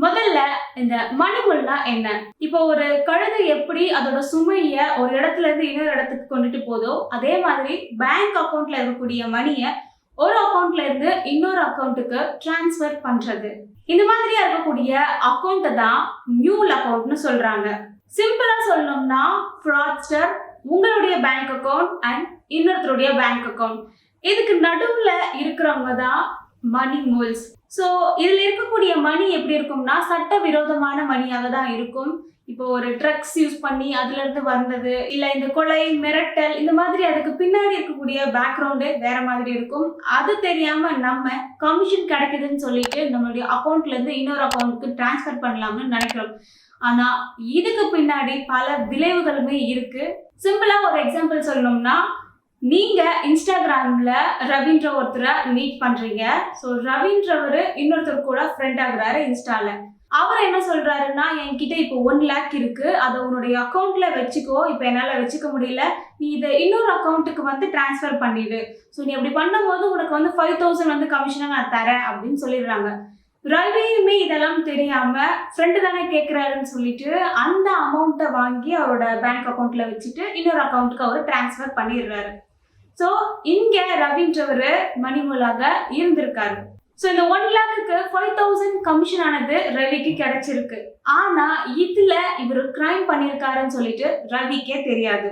முதல்ல இந்த மணிமுல்னா என்ன? இப்போ ஒரு கழுதை எப்படி அதோட சுமைய ஒரு இடத்துல இருந்து இன்னொரு இடத்துக்கு கொண்டுட்டு போதோ, அதே மாதிரி பேங்க் அக்கவுண்ட்ல இருக்கக்கூடிய மணிய ஒரு அக்கவுண்ட்ல இருந்து இன்னொரு அக்கவுண்ட்டுக்கு ட்ரான்ஸ்ஃபர் பண்றது. இந்த மாதிரியா இருக்கக்கூடிய அக்கவுண்ட் தான் மியூல் அக்கவுண்ட்னு சொல்றாங்க. சிம்பிளா சொல்லணும்னா ஃப்ராட்ஸ்டர் உங்களுடைய பேங்க் அக்கவுண்ட் அண்ட் இன்னொருத்தருடைய பேங்க் அக்கவுண்ட் இதுக்கு நடுவுல இருக்கிறவங்க தான் மணி மூல்ஸ். ஸோ இதில் இருக்கக்கூடிய மணி எப்படி இருக்கும்னா சட்டவிரோதமான மணியாக தான் இருக்கும். இப்போ ஒரு ட்ரக்ஸ் யூஸ் பண்ணி அதுல இருந்து வந்தது, இல்ல இந்த கொலை மிரட்டல் இந்த மாதிரி அதுக்கு பின்னாடி இருக்கக்கூடிய பேக்ரவுண்டே வேற மாதிரி இருக்கும். அது தெரியாம நம்ம கமிஷன் கிடைக்குதுன்னு சொல்லிட்டு நம்மளுடைய அக்கௌண்ட்ல இருந்து இன்னொரு அக்கௌண்ட்டுக்கு டிரான்ஸ்ஃபர் பண்ணலாம்னு நினைக்கிறோம். ஆனா இதுக்கு பின்னாடி பல விளைவுகளுமே இருக்கு. சிம்பிளா ஒரு எக்ஸாம்பிள் சொல்லணும்னா, நீங்க இன்ஸ்டாகிராம்ல ரவின்ற ஒருத்தரை மீட் பண்றீங்க. ஸோ ரவின்றவர் இன்னொருத்தர் கூட ஃப்ரெண்ட் ஆகுறாரு இன்ஸ்டால. அவர் என்ன சொல்றாருன்னா, என்கிட்ட இப்போ 1 lakh இருக்கு, அதை உன்னுடைய அக்கௌண்ட்ல வச்சுக்கோ, இப்போ என்னால வச்சுக்க முடியல, நீ இதை இன்னொரு அக்கௌண்ட்டுக்கு வந்து டிரான்ஸ்ஃபர் பண்ணிடு. ஸோ நீ அப்படி பண்ணும்போது உனக்கு வந்து 5,000 வந்து கமிஷனா நான் தரேன் அப்படின்னு சொல்லிடுறாங்க. ரவியுமே இதெல்லாம் தெரியாம ஃப்ரெண்டு தானே கேட்கிறாருன்னு சொல்லிட்டு அந்த அமௌண்ட்டை வாங்கி அவரோட பேங்க் அக்கௌண்ட்ல வச்சுட்டு இன்னொரு அக்கௌண்ட்டுக்கு அவர் டிரான்ஸ்ஃபர் பண்ணிடுறாரு. ஸோ இங்க ரவின்றவர் மணிமூலாக இருந்திருக்காரு. ஸோ இந்த 1 lakhக்கு 5,000 கமிஷன் ஆனது ரவிக்கு கிடைச்சிருக்கு. ஆனா இதுல இவர் கிரைம் பண்ணியிருக்காருன்னு சொல்லிட்டு ரவிக்கே தெரியாது.